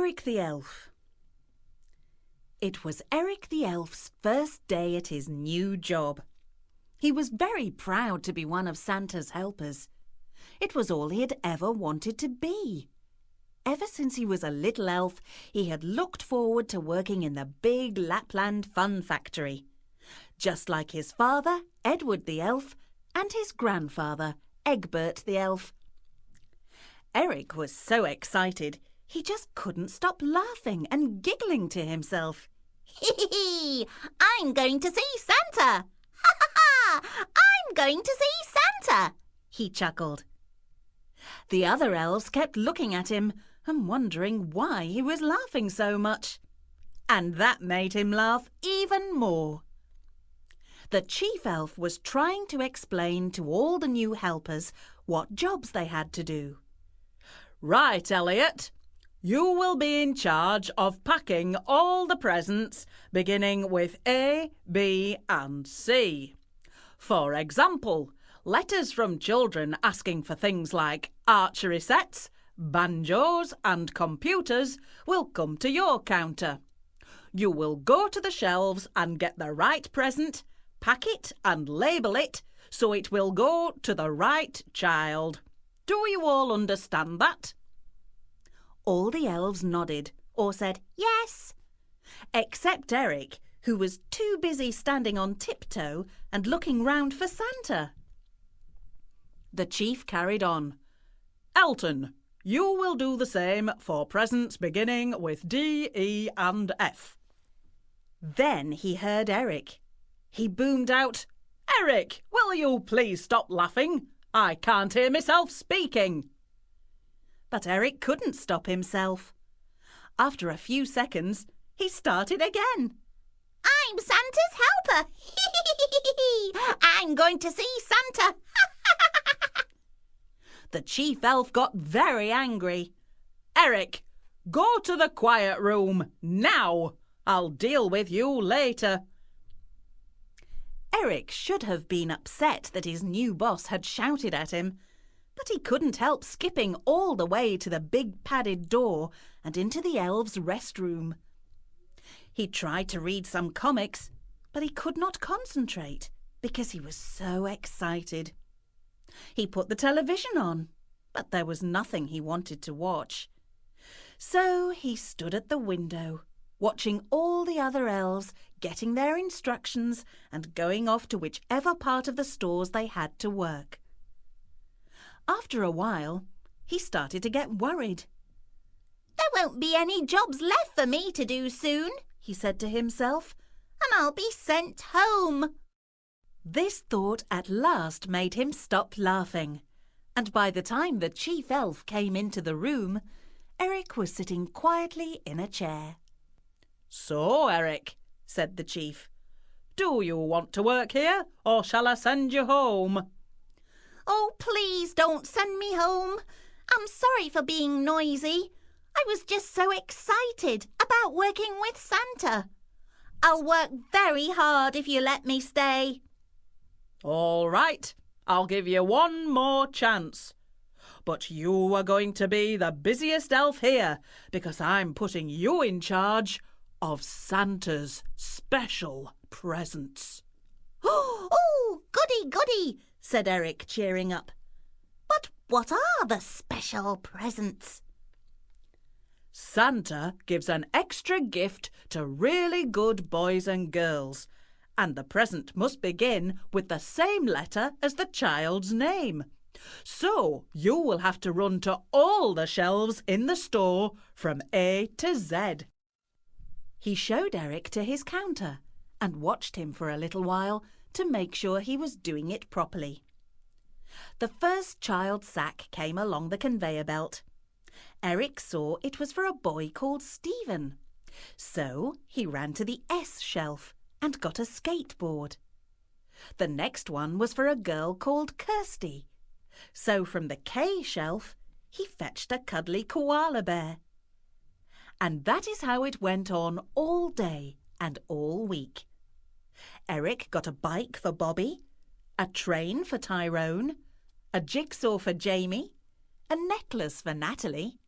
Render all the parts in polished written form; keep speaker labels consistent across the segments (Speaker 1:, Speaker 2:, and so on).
Speaker 1: Eric the Elf. It was Eric the Elf's first day at his new job. He was very proud to be one of Santa's helpers. It was all he had ever wanted to be. Ever since he was a little elf, he had looked forward to working in the big Lapland Fun Factory, just like his father, Edward the Elf, and his grandfather, Egbert the Elf. Eric was so excited, he just couldn't stop laughing and giggling to himself.
Speaker 2: Hee! I'm going to see Santa! Ha ha ha! I'm going to see Santa!
Speaker 1: He chuckled. The other elves kept looking at him and wondering why he was laughing so much. And that made him laugh even more. The chief elf was trying to explain to all the new helpers what jobs they had to do.
Speaker 3: Right, Elliot. You will be in charge of packing all the presents, beginning with A, B and C. For example, letters from children asking for things like archery sets, banjos and computers will come to your counter. You will go to the shelves and get the right present, pack it and label it so it will go to the right child. Do you all understand that?
Speaker 1: All the elves nodded or said yes, except Eric, who was too busy standing on tiptoe and looking round for Santa. The chief carried on.
Speaker 3: Elton, you will do the same for presents beginning with D, E and F.
Speaker 1: Then he heard Eric. He boomed out,
Speaker 3: Eric, will you please stop laughing? I can't hear myself speaking.
Speaker 1: But Eric couldn't stop himself. After a few seconds, he started again.
Speaker 2: I'm Santa's helper! I'm going to see Santa!
Speaker 1: The chief elf got very angry.
Speaker 3: Eric, go to the quiet room now. I'll deal with you later.
Speaker 1: Eric should have been upset that his new boss had shouted at him, but he couldn't help skipping all the way to the big padded door and into the elves' restroom. He tried to read some comics, but he could not concentrate because he was so excited. He put the television on, but there was nothing he wanted to watch. So he stood at the window, watching all the other elves getting their instructions and going off to whichever part of the stores they had to work. After a while, he started to get worried.
Speaker 2: There won't be any jobs left for me to do soon,
Speaker 1: he said to himself,
Speaker 2: and I'll be sent home.
Speaker 1: This thought at last made him stop laughing, and by the time the chief elf came into the room, Eric was sitting quietly in a chair.
Speaker 3: So, Eric, said the chief, do you want to work here, or shall I send you home?
Speaker 2: Oh, please don't send me home. I'm sorry for being noisy. I was just so excited about working with Santa. I'll work very hard if you let me stay.
Speaker 3: All right, I'll give you one more chance. But you are going to be the busiest elf here because I'm putting you in charge of Santa's special presents.
Speaker 2: Oh, goody, goody, said Eric, cheering up. But what are the special presents?
Speaker 3: Santa gives an extra gift to really good boys and girls, and the present must begin with the same letter as the child's name. So you will have to run to all the shelves in the store from A to Z.
Speaker 1: He showed Eric to his counter and watched him for a little while to make sure he was doing it properly. The first child's sack came along the conveyor belt. Eric saw it was for a boy called Stephen. So he ran to the S shelf and got a skateboard. The next one was for a girl called Kirsty. So from the K shelf, he fetched a cuddly koala bear. And that is how it went on all day and all week. Eric got a bike for Bobby, a train for Tyrone, a jigsaw for Jamie, a necklace for Natalie,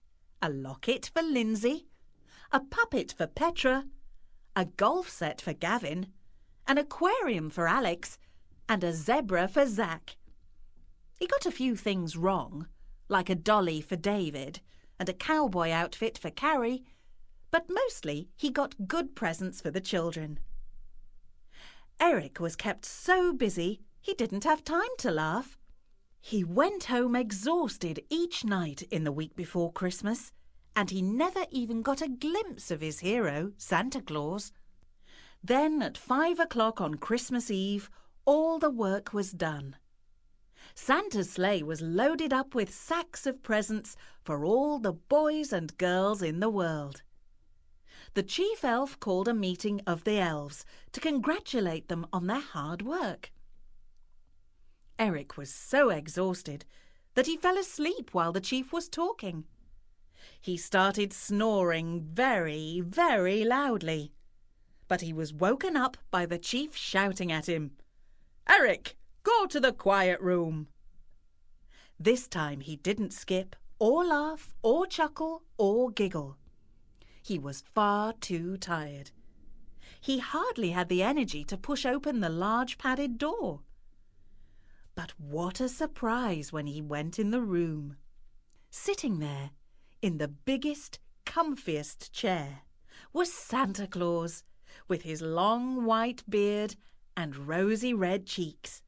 Speaker 1: a locket for Lindsay, a puppet for Petra, a golf set for Gavin, an aquarium for Alex, and a zebra for Zach. He got a few things wrong, like a dolly for David and a cowboy outfit for Carrie, but mostly he got good presents for the children. Eric was kept so busy he didn't have time to laugh. He went home exhausted each night in the week before Christmas, and he never even got a glimpse of his hero, Santa Claus. Then at 5 o'clock on Christmas Eve, all the work was done. Santa's sleigh was loaded up with sacks of presents for all the boys and girls in the world. The chief elf called a meeting of the elves to congratulate them on their hard work. Eric was so exhausted that he fell asleep while the chief was talking. He started snoring very, very loudly, but he was woken up by the chief shouting at him, "Eric, go to the quiet room." This time he didn't skip or laugh or chuckle or giggle. He was far too tired. He hardly had the energy to push open the large padded door. But what a surprise when he went in the room. Sitting there, in the biggest, comfiest chair, was Santa Claus, with his long white beard and rosy red cheeks.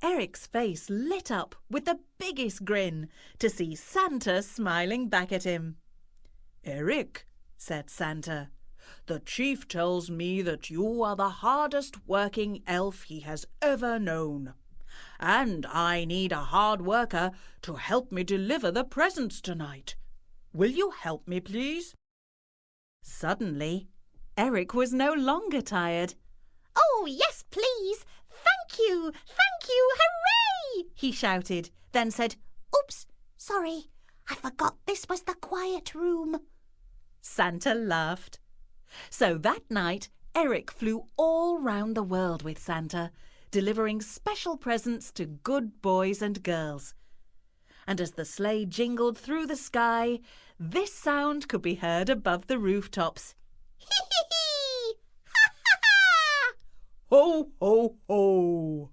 Speaker 1: Eric's face lit up with the biggest grin to see Santa smiling back at him. "Eric," said Santa, "the chief tells me that you are the hardest working elf he has ever known. And I need a hard worker to help me deliver the presents tonight. Will you help me, please?" Suddenly, Eric was no longer tired.
Speaker 2: "Oh, yes, please. Thank you, hooray!" he shouted, then said, "Oops, sorry, I forgot this was the quiet room."
Speaker 1: Santa laughed. So that night, Eric flew all round the world with Santa, delivering special presents to good boys and girls. And as the sleigh jingled through the sky, this sound could be heard above the rooftops.
Speaker 2: Hee hee hee! Ha ha ha!
Speaker 3: Ho, ho, ho!